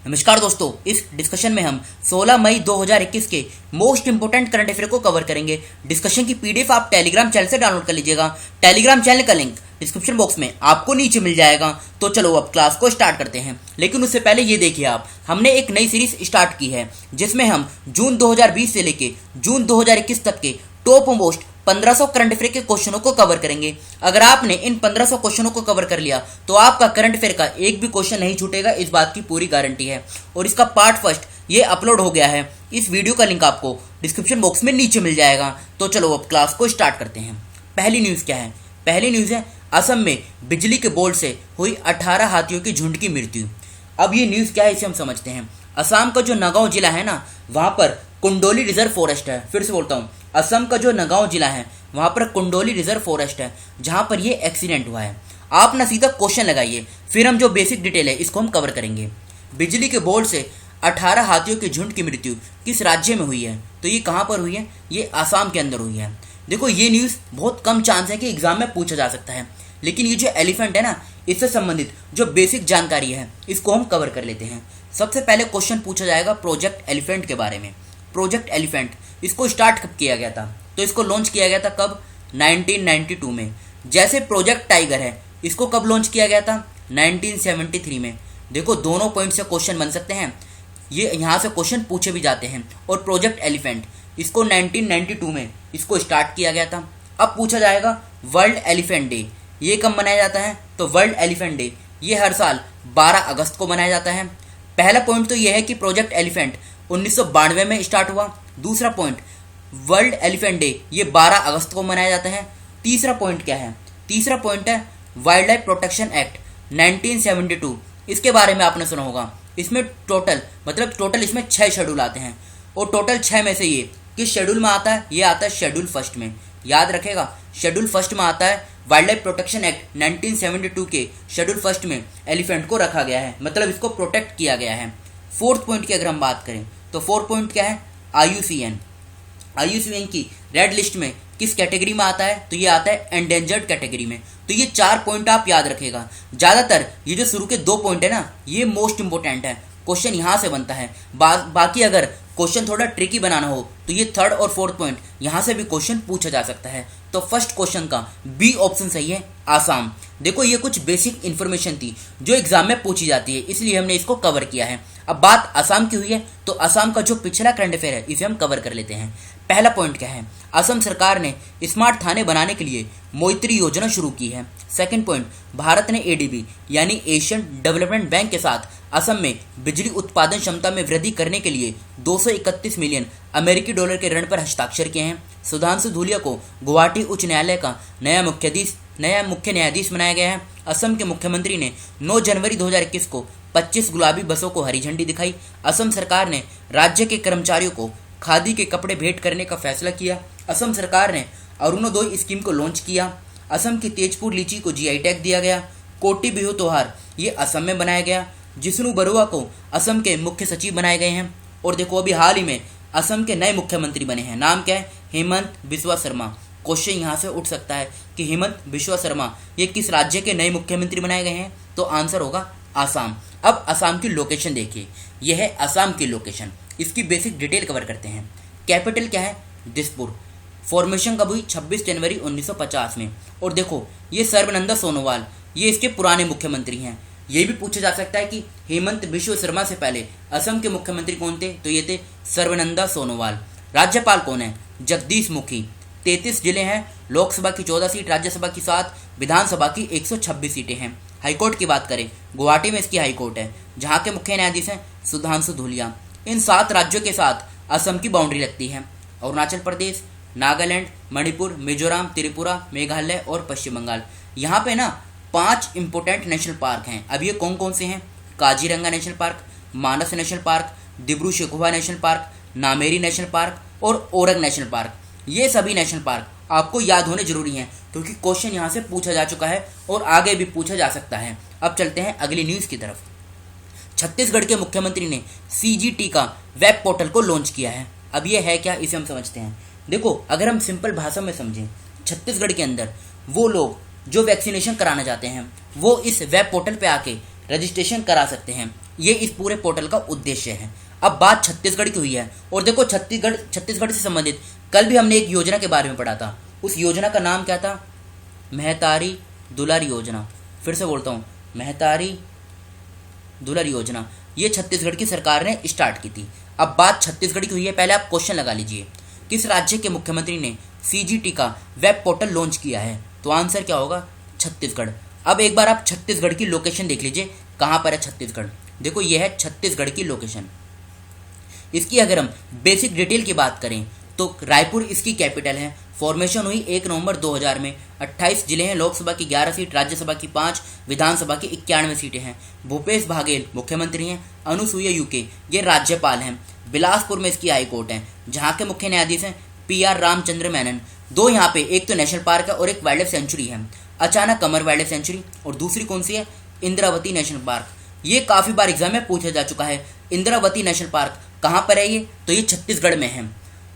नमस्कार दोस्तों, इस डिस्कशन में हम 16 मई 2021 के मोस्ट इंपोर्टेंट करंट अफेयर को कवर करेंगे। डिस्कशन की पीडीएफ आप टेलीग्राम चैनल से डाउनलोड कर लीजिएगा। टेलीग्राम चैनल का लिंक डिस्क्रिप्शन बॉक्स में आपको नीचे मिल जाएगा। तो चलो अब क्लास को स्टार्ट करते हैं, लेकिन उससे पहले ये देखिए आप, हमने एक नई सीरीज स्टार्ट की है जिसमें हम जून 2020 से लेके जून 2021 तक के टॉप मोस्ट 1500 करंट अफेयर के क्वेश्चनों को कवर करेंगे। अगर आपने इन 1500 क्वेश्चनों को कवर कर लिया तो आपका करंट अफेयर का एक भी क्वेश्चन नहीं छूटेगा, इस बात की पूरी गारंटी है। और इसका पार्ट फर्स्ट ये अपलोड हो गया है, इस वीडियो का लिंक आपको डिस्क्रिप्शन बॉक्स में नीचे मिल जाएगा। तो चलो अब क्लास को स्टार्ट करते हैं। पहली न्यूज़ क्या है? पहली न्यूज़ है असम में बिजली के बोल्ट से हुई 18 हाथियों की झुंड की मृत्यु। अब ये न्यूज़ क्या है इसे हम समझते हैं। असम का जो नगांव जिला है ना, वहाँ पर कुंडोली रिजर्व फॉरेस्ट है। फिर से बोलता हूँ, असम का जो नगांव जिला है वहाँ पर कुंडोली रिजर्व फॉरेस्ट है जहाँ पर ये एक्सीडेंट हुआ है। आप ना सीधा क्वेश्चन लगाइए, फिर हम जो बेसिक डिटेल है इसको हम कवर करेंगे। बिजली के बोल्ट से 18 हाथियों की झुंड की मृत्यु किस राज्य में हुई है? तो ये कहाँ पर हुई है? ये आसाम के अंदर हुई है। देखो, ये न्यूज़ बहुत कम चांस है कि एग्जाम में पूछा जा सकता है, लेकिन ये जो एलिफेंट है ना, इससे संबंधित जो बेसिक जानकारी है इसको हम कवर कर लेते हैं। सबसे पहले क्वेश्चन पूछा जाएगा प्रोजेक्ट एलिफेंट के बारे में। प्रोजेक्ट एलिफेंट इसको स्टार्ट कब किया गया था? तो इसको लॉन्च किया गया था कब? 1992 में। जैसे प्रोजेक्ट टाइगर है, इसको कब लॉन्च किया गया था? 1973 में। देखो, दोनों पॉइंट से क्वेश्चन बन सकते हैं, ये यहाँ से क्वेश्चन पूछे भी जाते हैं। और प्रोजेक्ट एलिफेंट इसको 1992 में इसको स्टार्ट किया गया था। अब पूछा जाएगा वर्ल्ड एलिफेंट डे ये कब मनाया जाता है? तो वर्ल्ड एलिफेंट डे ये हर साल 12 अगस्त को मनाया जाता है। पहला पॉइंट तो यह है कि प्रोजेक्ट एलिफेंट 1992 में स्टार्ट हुआ। दूसरा पॉइंट, वर्ल्ड एलिफेंट डे ये 12 अगस्त को मनाया जाता है। तीसरा पॉइंट क्या है? तीसरा पॉइंट है वाइल्ड लाइफ प्रोटेक्शन एक्ट 1972। इसके बारे में आपने सुना होगा। इसमें टोटल इसमें 6 शेड्यूल आते हैं, और टोटल 6 में से ये किस शेड्यूल में आता है? ये आता है शेड्यूल फर्स्ट में। याद रखेगा, शेड्यूल फर्स्ट में आता है। वाइल्ड लाइफ प्रोटेक्शन एक्ट 1972 के शेड्यूल फर्स्ट में एलिफेंट को रखा गया है, मतलब इसको प्रोटेक्ट किया गया है। फोर्थ पॉइंट की अगर हम बात करें तो फोर्थ पॉइंट क्या है? IUCN की रेड लिस्ट में किस कैटेगरी में आता है? तो ये आता है एंडेंजर्ड कैटेगरी में। तो ये 4 पॉइंट आप याद रखेगा। ज़्यादातर ये जो शुरू के 2 पॉइंट है ना, ये मोस्ट इंपोर्टेंट है, क्वेश्चन यहाँ से बनता है। बाकी अगर क्वेश्चन थोड़ा ट्रिकी बनाना हो तो ये थर्ड और फोर्थ पॉइंट यहाँ से भी क्वेश्चन पूछा जा सकता है। तो फर्स्ट क्वेश्चन का बी ऑप्शन सही है, आसाम। देखो, ये कुछ बेसिक इन्फॉर्मेशन थी जो एग्जाम में पूछी जाती है, इसलिए हमने इसको कवर किया है। अब बात आसाम की हुई है तो आसाम का जो पिछला करंट अफेयर है इसे हम कवर कर लेते हैं। पहला पॉइंट क्या है? असम सरकार ने स्मार्ट थाने बनाने के लिए मोइत्री योजना शुरू की है। सेकंड पॉइंट, भारत ने ADB यानी एशियन डेवलपमेंट बैंक के साथ असम में बिजली उत्पादन क्षमता में वृद्धि करने के लिए 231 मिलियन अमेरिकी डॉलर के ऋण पर हस्ताक्षर किए हैं। सुधांशु धूलिया को गुवाहाटी उच्च न्यायालय का नया मुख्य न्यायाधीश बनाया गया है। असम के मुख्यमंत्री ने 9 जनवरी 2021 को 25 गुलाबी बसों को हरी झंडी दिखाई। असम सरकार ने राज्य के कर्मचारियों को खादी के कपड़े भेंट करने का फैसला किया। असम सरकार ने अरुणोदय स्कीम को लॉन्च किया। असम की तेजपुर लीची को GI टैग दिया गया। कोटी बिहू त्योहार ये असम में बनाया गया। जिष्णु बरुआ को असम के मुख्य सचिव बनाए गए हैं। और देखो, अभी हाल ही में असम के नए मुख्यमंत्री बने हैं, नाम क्या है? हेमंत बिस्वा शर्मा। क्वेश्चन यहाँ से उठ सकता है कि हेमंत बिस्वा शर्मा ये किस राज्य के नए मुख्यमंत्री बनाए गए हैं? तो आंसर होगा आसाम। अब आसाम की लोकेशन देखिए, यह है आसाम की लोकेशन। इसकी बेसिक डिटेल कवर करते हैं। कैपिटल क्या है? दिसपुर। फॉर्मेशन कब हुई? 26 जनवरी 1950 में। और देखो, ये सर्बानंद सोनोवाल ये इसके पुराने मुख्यमंत्री हैं। ये भी पूछा जा सकता है कि हेमंत बिस्वा शर्मा से पहले असम के मुख्यमंत्री कौन थे? तो ये थे सर्बानंद सोनोवाल। राज्यपाल कौन है? जगदीश मुखी। 33 जिले हैं, लोकसभा की 14 सीट, राज्यसभा की 7, विधानसभा की 126 सीटें हैं। हाईकोर्ट की बात करें, गुवाहाटी में इसकी हाईकोर्ट है, जहाँ के मुख्य न्यायाधीश हैं सुधांशु धूलिया। इन 7 राज्यों के साथ असम की बाउंड्री लगती है। अरुणाचल प्रदेश, नागालैंड, मणिपुर, मिजोरम, त्रिपुरा, मेघालय और पश्चिम बंगाल। यहाँ पे ना 5 इंपोर्टेंट नेशनल पार्क हैं। अब ये कौन कौन से हैं? Kaziranga national park, Manas national park, Dibru Saikhowa national park, Nameri national park और ओरंग नेशनल पार्क। ये सभी नेशनल पार्क आपको याद होने जरूरी हैं, क्योंकि क्वेश्चन यहाँ से पूछा जा चुका है और आगे भी पूछा जा सकता है। अब चलते हैं अगली न्यूज़ की तरफ। छत्तीसगढ़ के मुख्यमंत्री ने CGT का वेब पोर्टल को लॉन्च किया है। अब ये है क्या, इसे हम समझते हैं। देखो, अगर हम सिंपल भाषा में समझें, छत्तीसगढ़ के अंदर वो लोग जो वैक्सीनेशन कराना चाहते हैं वो इस वेब पोर्टल पे आके रजिस्ट्रेशन करा सकते हैं। ये इस पूरे पोर्टल का उद्देश्य है। अब बात छत्तीसगढ़ की हुई है, और देखो छत्तीसगढ़ से संबंधित कल भी हमने एक योजना के बारे में पढ़ा था। उस योजना का नाम क्या था? महतारी दुलारी योजना। फिर से बोलता हूँ, महतारी दुलारी योजना। ये छत्तीसगढ़ की सरकार ने स्टार्ट की थी। अब बात छत्तीसगढ़ की हुई है, पहले आप क्वेश्चन लगा लीजिए, किस राज्य के मुख्यमंत्री ने सीजीटी का वेब पोर्टल लॉन्च किया है? तो आंसर क्या होगा? छत्तीसगढ़। अब एक बार आप छत्तीसगढ़ की लोकेशन देख लीजिए, कहाँ पर है छत्तीसगढ़। देखो ये है छत्तीसगढ़ की लोकेशन। इसकी अगर हम बेसिक डिटेल की बात करें तो रायपुर इसकी कैपिटल है। फॉर्मेशन हुई 1 नवंबर 2000 में। 28 जिले हैं, लोकसभा की 11 सीट, राज्यसभा की 5, विधानसभा की 91 सीटें हैं। भूपेश बघेल मुख्यमंत्री हैं। अनुसुईया यूके ये राज्यपाल हैं। बिलासपुर में इसकी हाई कोर्ट है, जहाँ के मुख्य न्यायाधीश हैं PR रामचंद्र मेनन। दो यहाँ पे, एक तो नेशनल पार्क है और एक वाइल्ड लाइफ सेंचुरी है, अचानक कमर वाइल्ड लाइफ सेंचुरी, और दूसरी कौन सी है? Indravati national park. ये काफ़ी बार एग्जाम में पूछा जा चुका है। इंद्रावती नेशनल पार्क कहाँ पर है ये? तो ये छत्तीसगढ़ में है।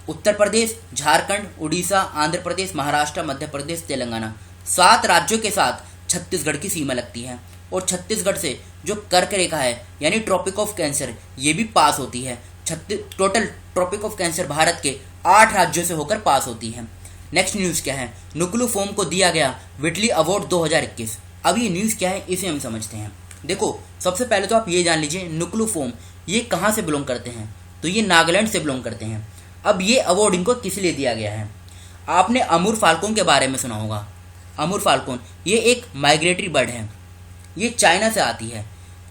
उत्तर प्रदेश, झारखंड, उड़ीसा, आंध्र प्रदेश, महाराष्ट्र, मध्य प्रदेश, तेलंगाना, 7 राज्यों के साथ छत्तीसगढ़ की सीमा लगती है। और छत्तीसगढ़ से जो कर्क रेखा है यानी ट्रॉपिक ऑफ कैंसर, ये भी पास होती है। Total tropic of cancer Bharat के 8 राज्यों से होकर पास होती है। नेक्स्ट न्यूज़ क्या है? नुक्लू फोम को दिया गया विटली अवार्ड 2021। अब ये न्यूज़ क्या है इसे हम समझते हैं। देखो सबसे पहले तो आप ये जान लीजिए, नुक्लू फोम ये कहाँ से बिलोंग करते हैं? तो ये नागालैंड से बिलोंग करते हैं। अब ये अवार्ड इनको किस लिए दिया गया है? आपने अमूर फाल्कोन के बारे में सुना होगा। अमूर फाल्कोन ये एक माइग्रेटरी बर्ड है। ये चाइना से आती है,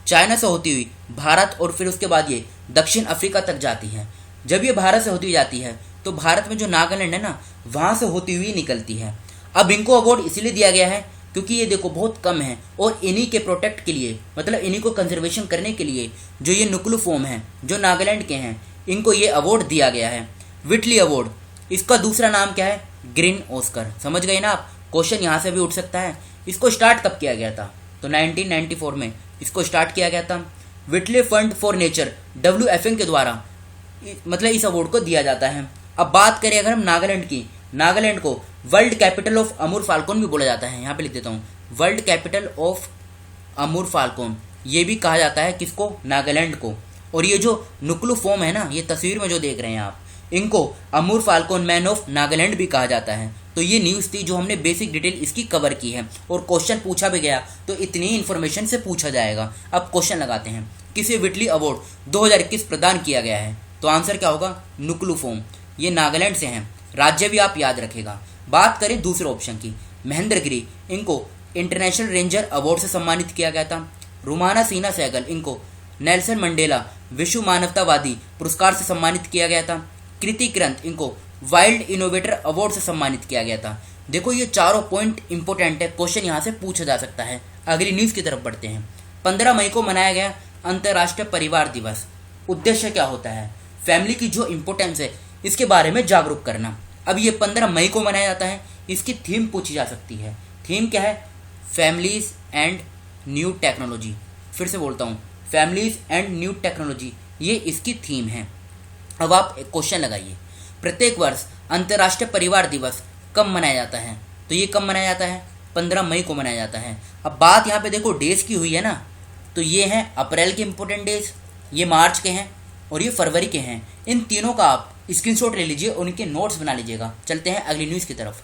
चाइना से होती हुई भारत, और फिर उसके बाद ये दक्षिण अफ्रीका तक जाती है। जब ये भारत से होती हुई जाती है तो भारत में जो नागालैंड है ना, वहाँ से होती हुई निकलती है। अब इनको अवार्ड इसलिए दिया गया है क्योंकि ये देखो बहुत कम है, और इन्हीं के प्रोटेक्ट के लिए, मतलब इन्हीं को कंजर्वेशन करने के लिए जो ये नुक्लू फोम है जो नागालैंड के हैं, इनको ये अवार्ड दिया गया है, विटली अवार्ड। इसका दूसरा नाम क्या है? Green Oscar. समझ गए ना आप? क्वेश्चन यहाँ से भी उठ सकता है। इसको स्टार्ट कब किया गया था? तो 1994 में इसको स्टार्ट किया गया था। विटली फंड फॉर नेचर WFN के द्वारा मतलब इस अवार्ड को दिया जाता है। अब बात करें अगर हम नागालैंड की, नागालैंड को वर्ल्ड कैपिटल ऑफ अमूर फाल्कोन भी बोला जाता है। यहाँ पे लिख देता हूँ, वर्ल्ड कैपिटल ऑफ अमूर फाल्कोन। ये भी कहा जाता है किसको? नागालैंड को। और ये जो नुक्लू फोम है ना, ये तस्वीर में जो देख रहे हैं आप, इनको अमूर फाल्कोन मैन ऑफ नागालैंड भी कहा जाता है। तो ये न्यूज़ थी जो हमने बेसिक डिटेल इसकी कवर की है, और क्वेश्चन पूछा भी गया तो इतनी ही इन्फॉर्मेशन से पूछा जाएगा। अब क्वेश्चन लगाते हैं, किसे विटली अवार्ड 2021 प्रदान किया गया है? तो आंसर क्या होगा? नुक्लू फोम। ये नागालैंड से हैं। राज्य भी आप याद रखेगा। बात करें दूसरे ऑप्शन की, महेंद्रगिरी, इनको इंटरनेशनल रेंजर अवार्ड से सम्मानित किया गया था। रुमाना सिन्हा सहगल, इनको नेल्सन मंडेला विश्व मानवतावादी पुरस्कार से सम्मानित किया गया था। कृति किरंत, इनको वाइल्ड इनोवेटर अवार्ड से सम्मानित किया गया था। देखो ये चारों पॉइंट इंपॉर्टेंट है, क्वेश्चन यहाँ से पूछा जा सकता है। अगली न्यूज़ की तरफ बढ़ते हैं। 15 मई को मनाया गया अंतर्राष्ट्रीय परिवार दिवस। उद्देश्य क्या होता है? फैमिली की जो इंपॉर्टेंस है इसके बारे में जागरूक करना। अब ये 15 मई को मनाया जाता है। इसकी थीम पूछी जा सकती है। थीम क्या है? Families and new technology. फिर से बोलता हूँ, फैमिलीज एंड न्यू टेक्नोलॉजी, ये इसकी थीम है। अब आप एक क्वेश्चन लगाइए, प्रत्येक वर्ष अंतर्राष्ट्रीय परिवार दिवस कब मनाया जाता है? तो ये कब मनाया जाता है? 15 मई को मनाया जाता है। अब बात यहाँ पे देखो डेज की हुई है ना, तो ये हैं अप्रैल के इंपॉर्टेंट डेज, ये मार्च के हैं, और ये फरवरी के हैं। इन तीनों का आप स्क्रीनशॉट ले लीजिए, उनके नोट्स बना लीजिएगा। चलते हैं अगली न्यूज़ की तरफ।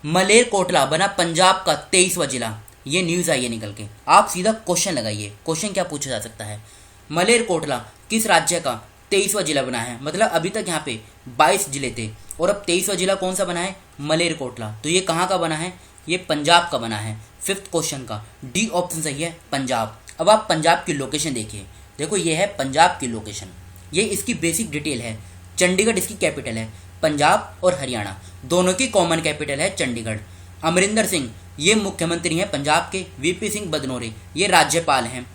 मलेरकोटला बना पंजाब का 23वां जिला। ये न्यूज़ आई है निकल के। आप सीधा क्वेश्चन लगाइए, क्वेश्चन क्या पूछा जा सकता है? मलेरकोटला किस राज्य का 23वां जिला बना है? मतलब अभी तक यहाँ पे 22 जिले थे, और अब 23वां जिला कौन सा बना है? मलेरकोटला। तो ये कहाँ का बना है? ये पंजाब का बना है। 5th क्वेश्चन का डी ऑप्शन सही है, पंजाब। अब आप पंजाब की लोकेशन देखिए, देखो ये है पंजाब की लोकेशन, ये इसकी बेसिक डिटेल है। चंडीगढ़ इसकी कैपिटल है। पंजाब और हरियाणा दोनों की कॉमन कैपिटल है चंडीगढ़। अमरिंदर सिंह ये मुख्यमंत्री हैं पंजाब के। VP सिंह बदनौरे ये राज्यपाल हैं।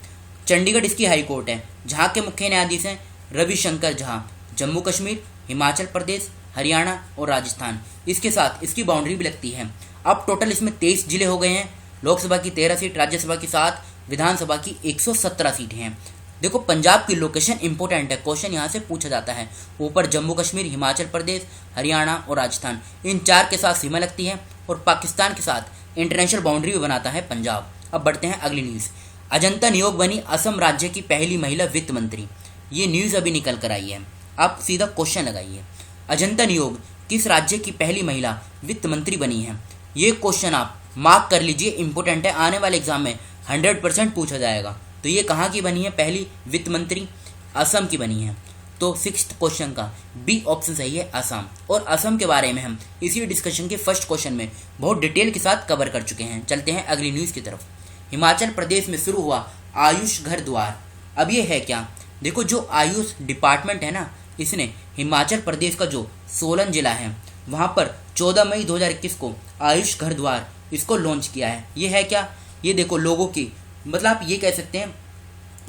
चंडीगढ़ इसकी हाई कोर्ट है, जहाँ के मुख्य न्यायाधीश हैं रविशंकर झा। जम्मू कश्मीर, हिमाचल प्रदेश, हरियाणा और राजस्थान, इसके साथ इसकी बाउंड्री भी लगती है। अब टोटल इसमें 23 जिले हो गए हैं। लोकसभा की 13 सीट, राज्यसभा की 7, विधानसभा की 117 सीटें हैं। देखो पंजाब की लोकेशन इंपॉर्टेंट है, क्वेश्चन यहाँ से पूछा जाता है। ऊपर जम्मू कश्मीर, हिमाचल प्रदेश, हरियाणा और राजस्थान, इन 4 के साथ सीमा लगती है, और पाकिस्तान के साथ इंटरनेशनल बाउंड्री भी बनाता है पंजाब। अब बढ़ते हैं अगली न्यूज़। अजंता नियोग बनी असम राज्य की पहली महिला वित्त मंत्री। ये न्यूज़ अभी निकल कर आई है, आप सीधा क्वेश्चन लगाइए। अजंता नियोग किस राज्य की पहली महिला वित्त मंत्री बनी है? ये क्वेश्चन आप मार्क कर लीजिए, इंपॉर्टेंट है, आने वाले एग्जाम में 100% पूछा जाएगा। तो ये कहाँ की बनी है पहली वित्त मंत्री? असम की बनी है। तो 6th क्वेश्चन का बी ऑप्शन सही है, असम। और असम के बारे में हम इसी डिस्कशन के फर्स्ट क्वेश्चन में बहुत डिटेल के साथ कवर कर चुके हैं। चलते हैं अगली न्यूज़ की तरफ। हिमाचल प्रदेश में शुरू हुआ आयुष घर द्वार। अब ये है क्या? देखो, जो आयुष डिपार्टमेंट है ना, इसने हिमाचल प्रदेश का जो सोलन जिला है वहाँ पर 14 मई 2021 को आयुष घर द्वार इसको लॉन्च किया है। ये है क्या? ये देखो, लोगों की मतलब आप ये कह सकते हैं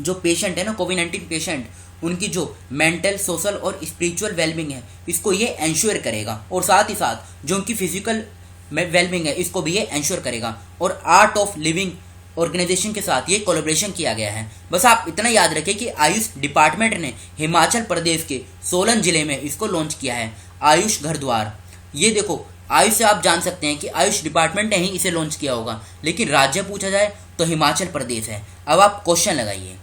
जो पेशेंट है ना, कोविड-19 पेशेंट, उनकी जो मेंटल, सोशल और स्पिरिचुअल वेलबींग है इसको ये एंश्योर करेगा। और साथ ही साथ जो उनकी फिजिकल वेलबींग है इसको भी ये एंश्योर करेगा। और आर्ट ऑफ लिविंग ऑर्गेनाइजेशन के साथ ये कोलैबोरेशन किया गया है। बस आप इतना याद रखें कि आयुष डिपार्टमेंट ने हिमाचल प्रदेश के सोलन जिले में इसको लॉन्च किया है, आयुष घर द्वार। ये देखो, आयुष से आप जान सकते हैं कि आयुष डिपार्टमेंट ने ही इसे लॉन्च किया होगा, लेकिन राज्य पूछा जाए तो हिमाचल प्रदेश है। अब आप क्वेश्चन लगाइए,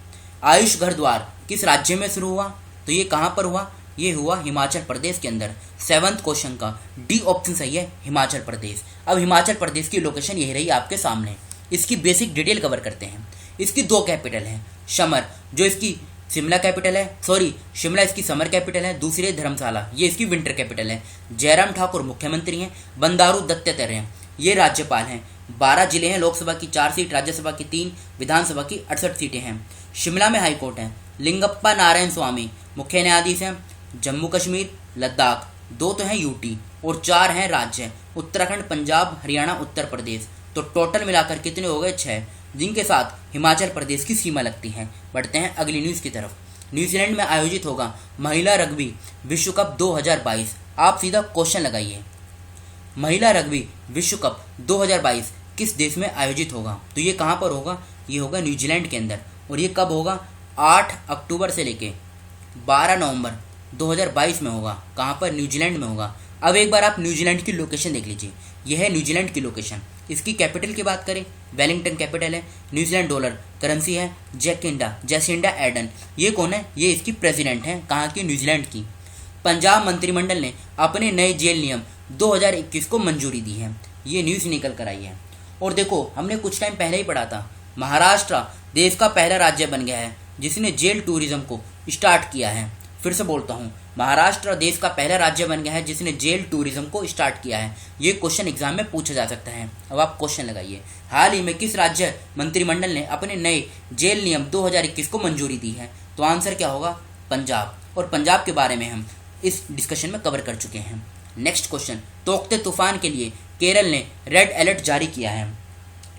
आयुष घर द्वार किस राज्य में शुरू हुआ? तो ये कहाँ पर हुआ? ये हुआ हिमाचल प्रदेश के अंदर। 7th क्वेश्चन का डी ऑप्शन सही है, हिमाचल प्रदेश। अब हिमाचल प्रदेश की लोकेशन यही रही आपके सामने। इसकी बेसिक डिटेल कवर करते हैं। इसकी 2 कैपिटल हैं, समर जो इसकी शिमला कैपिटल है, सॉरी शिमला इसकी समर कैपिटल है, दूसरी है धर्मशाला, ये इसकी विंटर कैपिटल है। जयराम ठाकुर मुख्यमंत्री हैं, बंडारू दत्तात्रेय हैं, ये राज्यपाल हैं। 12 जिले हैं, लोकसभा की 4 सीट, राज्यसभा की 3, विधानसभा की 68 सीटें हैं। शिमला में हाईकोर्ट है, लिंगप्पा नारायण स्वामी मुख्य न्यायाधीश हैं। जम्मू कश्मीर, लद्दाख 2 तो हैं यूटी और 4 हैं राज्य, उत्तराखंड, पंजाब, हरियाणा, उत्तर प्रदेश। तो टोटल मिलाकर कितने हो गए? 6, जिनके साथ हिमाचल प्रदेश की सीमा लगती है। बढ़ते हैं अगली न्यूज़ की तरफ। न्यूजीलैंड में आयोजित होगा महिला रग्बी विश्व कप 2022। आप सीधा क्वेश्चन लगाइए, महिला रग्बी विश्व कप 2022 किस देश में आयोजित होगा? तो ये कहाँ पर होगा? ये होगा न्यूजीलैंड के अंदर। और ये कब होगा? 8 अक्टूबर से लेके 12 नवंबर 2022 में होगा। कहाँ पर? न्यूजीलैंड में होगा। अब एक बार आप न्यूजीलैंड की लोकेशन देख लीजिए, यह है न्यूजीलैंड की लोकेशन। इसकी कैपिटल की बात करें, वेलिंगटन कैपिटल है। न्यूजीलैंड डॉलर करेंसी है जैसिंडा एडन। ये कौन है? ये इसकी प्रेसिडेंट हैं, कहाँ की? न्यूजीलैंड की। पंजाब मंत्रिमंडल ने अपने नए जेल नियम 2021 को मंजूरी दी है। ये न्यूज़ निकल कर आई है। और देखो, हमने कुछ टाइम पहले ही पढ़ा था, महाराष्ट्र देश का पहला राज्य बन गया है जिसने जेल टूरिज्म को स्टार्ट किया है। फिर से बोलता हूँ, महाराष्ट्र देश का पहला राज्य बन गया है जिसने जेल टूरिज्म को स्टार्ट किया है। ये क्वेश्चन एग्जाम में पूछा जा सकता है। अब आप क्वेश्चन लगाइए, हाल ही में किस राज्य मंत्रिमंडल ने अपने नए जेल नियम 2021 को मंजूरी दी है? तो आंसर क्या होगा? पंजाब। और पंजाब के बारे में हम इस डिस्कशन में कवर कर चुके हैं। नेक्स्ट क्वेश्चन, तोकते तूफान के लिए केरल ने रेड अलर्ट जारी किया है।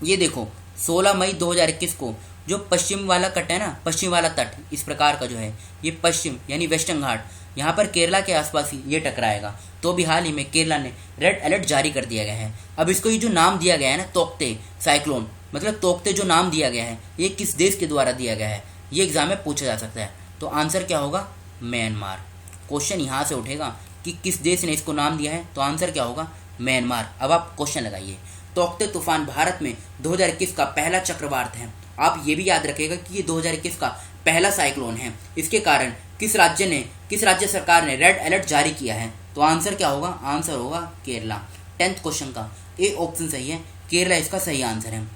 ये देखो, 16 मई 2021 को जो पश्चिम वाला कट है ना, पश्चिम वाला तट इस प्रकार का जो है, ये पश्चिम यानी वेस्टर्न घाट, यहाँ पर केरला के आसपास ही ये टकराएगा। तो भी हाल ही में केरला ने रेड अलर्ट जारी कर दिया गया है। अब इसको ये जो नाम दिया गया है ना, तोकते साइक्लोन, मतलब तोकते जो नाम दिया गया है, ये किस देश के द्वारा दिया गया है? ये एग्जाम में पूछा जा सकता है। तो आंसर क्या होगा? म्यांमार। क्वेश्चन यहाँ से उठेगा कि किस देश ने इसको नाम दिया है, तो आंसर क्या होगा? म्यांमार। अब आप क्वेश्चन लगाइए, तोकते तूफान भारत में 2021 का पहला चक्रवात है। आप ये भी याद रखिएगा कि ये 2021 का पहला साइक्लोन है। इसके कारण किस राज्य सरकार ने रेड अलर्ट जारी किया है? तो आंसर क्या होगा? आंसर होगा केरला। 10th क्वेश्चन का ए ऑप्शन सही है, केरला इसका सही आंसर है।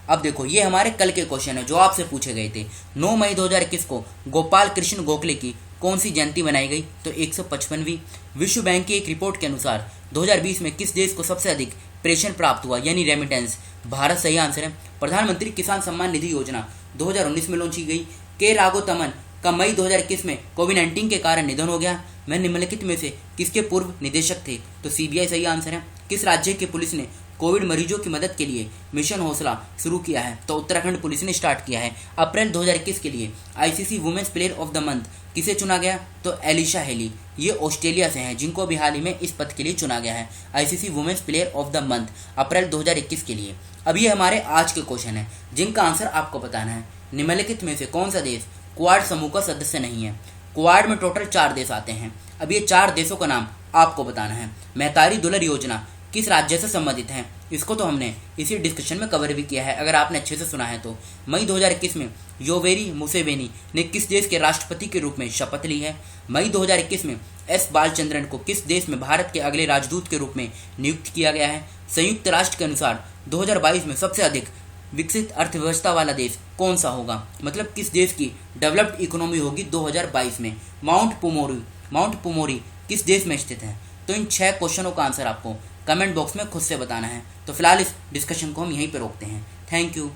अब देखो, ये हमारे कल के क्वेश्चन है जो आपसे पूछे गए थे। 9 मई 2021 को गोपाल कृष्ण गोखले की कौन सी जयंती मनाई गई? तो 155वीं। विश्व बैंक की एक रिपोर्ट के अनुसार 2020 में किस देश को सबसे अधिक प्रेषण प्राप्त हुआ यानी रेमिटेंस? भारत सही आंसर है। प्रधानमंत्री किसान सम्मान निधि योजना 2019 में लॉन्च की गई। के राघोतमन का मई 2021 में कोविड-19 के कारण निधन हो गया। मैं निम्नलिखित में से किसके पूर्व निदेशक थे? तो सीबीआई सही आंसर है। किस राज्य की पुलिस ने कोविड मरीजों की मदद के लिए मिशन हौसला शुरू किया है? तो उत्तराखंड पुलिस ने स्टार्ट किया है। अप्रैल 2021 के लिए ICC women's player of the month किसे चुना गया? तो एलिशा हेली, ये ऑस्ट्रेलिया से हैं जिनको अभी हाल ही में इस पद के लिए चुना गया है, ICC women's player of the month April 2021 के लिए। अब ये हमारे आज के क्वेश्चन है जिनका आंसर आपको बताना है। निम्नलिखित में से कौन सा देश क्वाड समूह का सदस्य नहीं है? क्वाड में टोटल 4 देश आते हैं। अब ये 4 देशों का नाम आपको बताना है। महतारी दुलर योजना किस राज्य से संबंधित हैं? इसको तो हमने इसी डिस्कशन में कवर भी किया है, अगर आपने अच्छे से सुना है तो। मई 2021 में योवेरी मुसेवेनी ने किस देश के राष्ट्रपति के रूप में शपथ ली है? मई 2021 में एस बालचंद्रन को किस देश में भारत के अगले राजदूत के रूप में नियुक्त किया गया है? संयुक्त राष्ट्र के अनुसार 2022 में सबसे अधिक विकसित अर्थव्यवस्था वाला देश कौन सा होगा? मतलब किस देश की डेवलप्ड इकोनॉमी होगी 2022 में? माउंट पुमोरी किस देश में स्थित है? तो इन 6 क्वेश्चनों का आंसर आपको कमेंट बॉक्स में खुद से बताना है। तो फिलहाल इस डिस्कशन को हम यहीं पर रोकते हैं। Thank you.